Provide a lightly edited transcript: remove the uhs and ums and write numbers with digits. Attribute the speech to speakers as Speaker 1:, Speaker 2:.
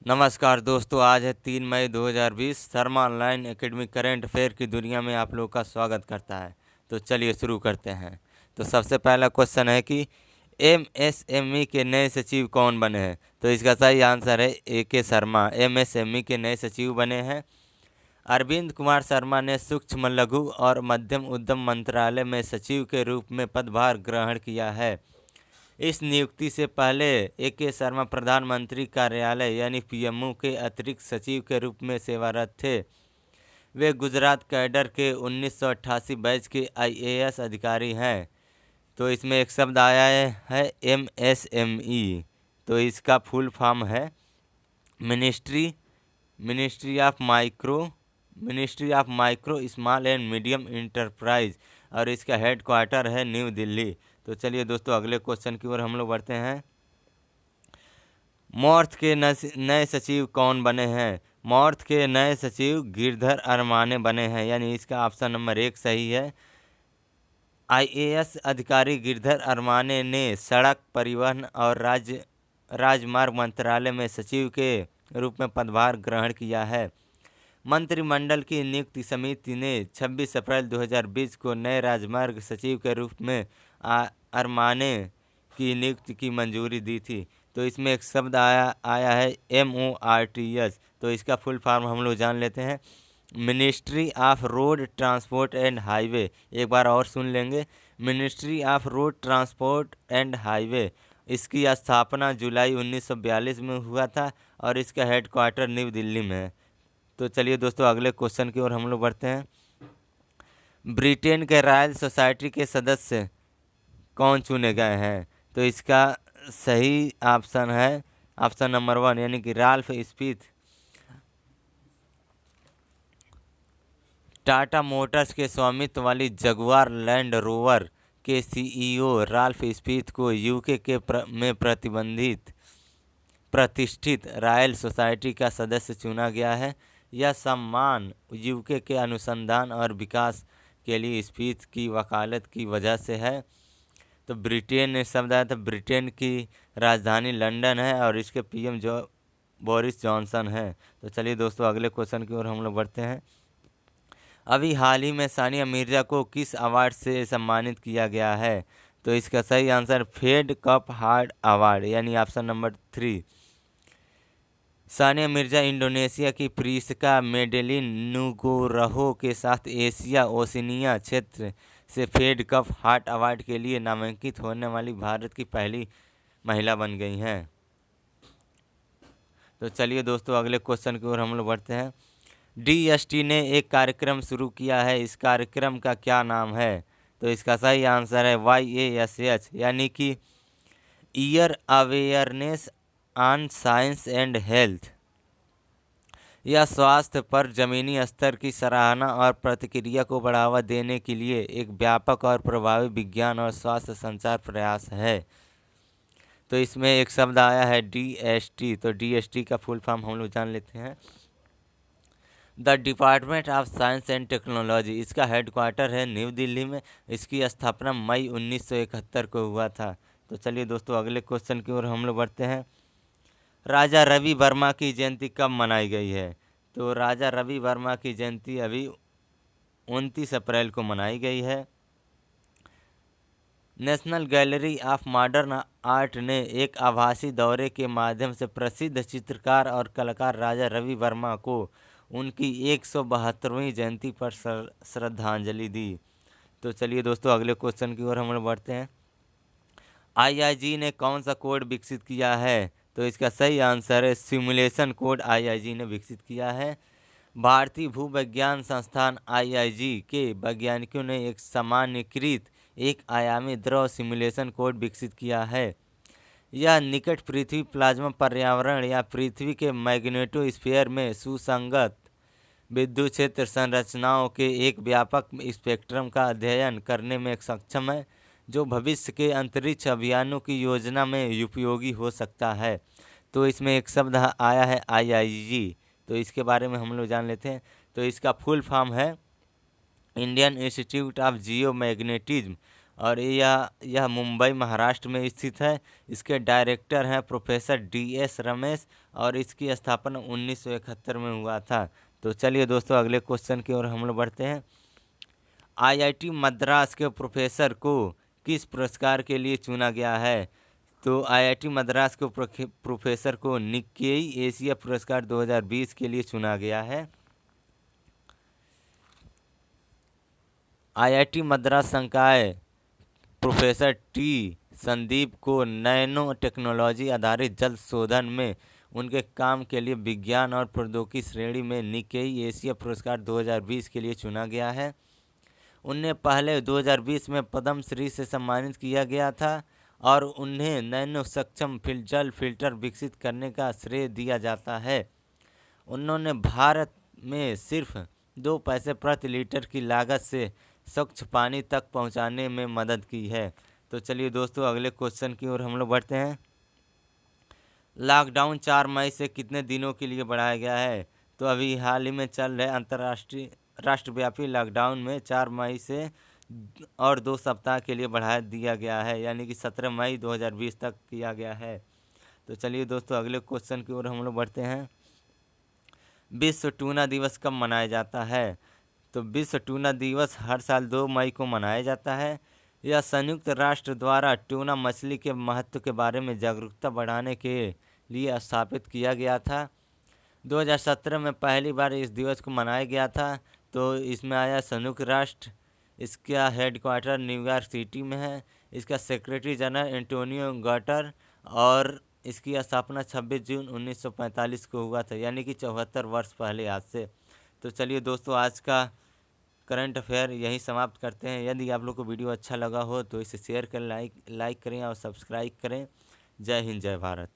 Speaker 1: नमस्कार दोस्तों, आज है 3 मई 2020। Sharma online academy current affair की दुनिया में आप लोगों का स्वागत करता है। तो चलिए शुरू करते हैं। तो सबसे पहला क्वेश्चन है कि एमएसएमई के नए सचिव कौन बने हैं। तो इसका सही आंसर है AK शर्मा एमएसएमई के नए सचिव बने हैं। अरविंद कुमार शर्मा ने सूक्ष्म लघु और मध्यम उद्यम मंत्रालय में सचिव के रूप में पदभार ग्रहण किया है। इस नियुक्ति से पहले AK शर्मा प्रधानमंत्री कार्यालय यानी PMO के अतिरिक्त सचिव के रूप में सेवारत थे। वे गुजरात कैडर के 1988 बैच के IAS अधिकारी हैं। तो इसमें एक शब्द आया है MSME। तो इसका फुल फॉर्म है ministry ministry of micro small and medium enterprise, और इसका हेड क्वार्टर है न्यू दिल्ली। तो चलिए दोस्तों, अगले क्वेश्चन की ओर हम लोग बढ़ते हैं। मॉर्थ के नए सचिव कौन बने हैं। मॉर्थ के नए सचिव गिरधर अरमाने बने हैं, यानी इसका ऑप्शन नंबर 1 सही है। IAS अधिकारी गिरधर अरमाने ने सड़क परिवहन और राजमार्ग मंत्रालय में सचिव के रूप में पदभार ग्रहण किया है। मंत्रिमंडल की नियुक्ति समिति ने 26 अप्रैल 2020 को नए राजमार्ग सचिव के रूप में अरमाने की नियुक्ति की मंजूरी दी थी। तो इसमें एक शब्द आया है MORTS। तो इसका फुल फॉर्म हम लोग जान लेते हैं, ministry of road transport and highway. एक बार और सुन लेंगे, ministry of road transport and highway. इसकी स्थापना जुलाई 1942 में हुआ था और इसका हेड क्वार्टर न्यू दिल्ली में है। तो चलिए दोस्तों, अगले क्वेश्चन की ओर हम लोग बढ़ते हैं। ब्रिटेन के रॉयल सोसाइटी के सदस्य कौन चुने गए हैं। तो इसका सही ऑप्शन है ऑप्शन नंबर 1, यानी कि राल्फ स्मिथ। टाटा मोटर्स के स्वामित्व वाली जगुआर लैंड रोवर के CEO राल्फ स्मिथ को UK में प्रतिष्ठित रॉयल सोसाइटी का सदस्य चुना गया है। यह सम्मान UK के अनुसंधान और विकास के लिए स्मिथ की वकालत की वजह से है। तो ब्रिटेन ने शब्द आया था, ब्रिटेन की राजधानी लंदन है और इसके PM बोरिस जॉनसन है। तो चलिए दोस्तों, अगले क्वेश्चन की ओर हम लोग बढ़ते हैं। अभी हाल ही में सानिया मिर्जा को किस अवार्ड से सम्मानित किया गया है। तो इसका सही answer Fed Cup heart award, यानी option number 3। Sania Mirza Indonesia की प्रियंका मेडेलिन नुग्रोहो के साथ एशिया ओशिनिया क्षेत्र से फेड कप हार्ट अवार्ड के लिए नामांकित होने वाली भारत की पहली महिला बन गई हैं। तो चलिए दोस्तों, अगले क्वेश्चन की ओर हम लोग बढ़ते हैं। DST ने एक कार्यक्रम शुरू किया है, इस कार्यक्रम का क्या नाम है। तो इसका सही आंसर है YASH, यानी कि year awareness on science and health. यह स्वास्थ्य पर ज़मीनी स्तर की सराहना और प्रतिक्रिया को बढ़ावा देने के लिए एक व्यापक और प्रभावी विज्ञान और स्वास्थ्य संचार प्रयास है। तो इसमें एक शब्द आया है DST। तो DST का फुल फॉर्म हम लोग जान लेते हैं, the department of science and technology. इसका हेड क्वार्टर है न्यू दिल्ली में। इसकी स्थापना मई 1971 को हुआ था। तो चलिए दोस्तों, अगले क्वेश्चन की ओर हम लोग बढ़ते हैं। राजा रवि वर्मा की जयंती कब मनाई गई है। तो राजा रवि वर्मा की जयंती अभी 29 अप्रैल को मनाई गई है। National gallery of modern art ने एक आभासी दौरे के माध्यम से प्रसिद्ध चित्रकार और कलाकार राजा रवि वर्मा को उनकी 172वीं जयंती पर श्रद्धांजलि दी। तो चलिए दोस्तों, अगले क्वेश्चन की ओर हम लोग बढ़ते हैं। IIG ने कौन सा कोड विकसित किया है। तो इसका सही आंसर है सिमुलेशन कोड IIG ने विकसित किया है। भारतीय भूविज्ञान संस्थान IIG के वैज्ञानिकों ने एक सामान्यीकृत एक आयामी द्रव सिमुलेशन कोड विकसित किया है। यह निकट पृथ्वी प्लाज्मा पर्यावरण या पृथ्वी के मैग्नेटोस्फीयर में सुसंगत विद्युत क्षेत्र संरचनाओं के एक व्यापक स्पेक्ट्रम का अध्ययन करने में सक्षम है, जो भविष्य के अंतरिक्ष अभियानों की योजना में उपयोगी हो सकता है। तो इसमें एक शब्द आया है IIG। तो इसके बारे में हम लोग जान लेते हैं। तो इसका फुल फॉर्म है Indian institute of geo magnetism, और यह मुंबई महाराष्ट्र में स्थित है। इसके डायरेक्टर हैं प्रोफेसर DS रमेश और इसकी स्थापना 1971 में हुआ था। तो चलिए दोस्तों अगले क्वेश्चन की ओर हम लोग बढ़ते हैं। IIT मद्रास के प्रोफेसर को किस पुरस्कार के लिए चुना गया है? तो IIT मद्रास के प्रोफेसर को निक्केई एशिया पुरस्कार 2020 के लिए चुना गया है। IIT मद्रास संकाय प्रोफेसर T संदीप को नैनो टेक्नोलॉजी आधारित जल शोधन में उनके काम के लिए विज्ञान और प्रौद्योगिकी श्रेणी में निक्केई एशिया पुरस्कार 2020 के लिए चुना गया है। उन्हें पहले 2020 में पद्म श्री से सम्मानित किया गया था और उन्हें नैनो सक्षम जल फिल्टर विकसित करने का श्रेय दिया जाता है। उन्होंने भारत में सिर्फ 2 पैसे प्रति लीटर की लागत से स्वच्छ पानी तक पहुंचाने में मदद की है। तो चलिए दोस्तों अगले क्वेश्चन की ओर हम लोग बढ़ते हैं। लॉकडाउन 4 मई से कितने दिनों के लिए बढ़ाया गया है? तो अभी हाल ही में चल रहे अंतर्राष्ट्रीय राष्ट्रव्यापी लॉकडाउन में 4 मई से और 2 सप्ताह के लिए बढ़ा दिया गया है, यानी कि 17 मई 2020 तक किया गया है। तो चलिए दोस्तों अगले क्वेश्चन की ओर हम लोग बढ़ते हैं। विश्व टूना दिवस कब मनाया जाता है? तो विश्व टूना दिवस हर साल 2 मई को मनाया जाता है। यह संयुक्त राष्ट्र द्वारा टूना मछली के महत्व के बारे में जागरूकता बढ़ाने के लिए स्थापित किया गया था। 2017 में पहली बार इस दिवस को मनाया गया था। तो इसमें आया संयुक्त राष्ट्र, इसका हेडक्वार्टर न्यूयॉर्क सिटी में है। इसका सेक्रेटरी जनरल एंटोनियो गटर और इसकी स्थापना 26 जून 1945 को हुआ था, यानी कि 74 वर्ष पहले आज से। तो चलिए दोस्तों आज का करंट अफेयर यहीं समाप्त करते हैं। यदि आप लोग को वीडियो अच्छा लगा हो तो इसे शेयर करें, लाइक करें और सब्सक्राइब करें। जय हिंद, जय भारत।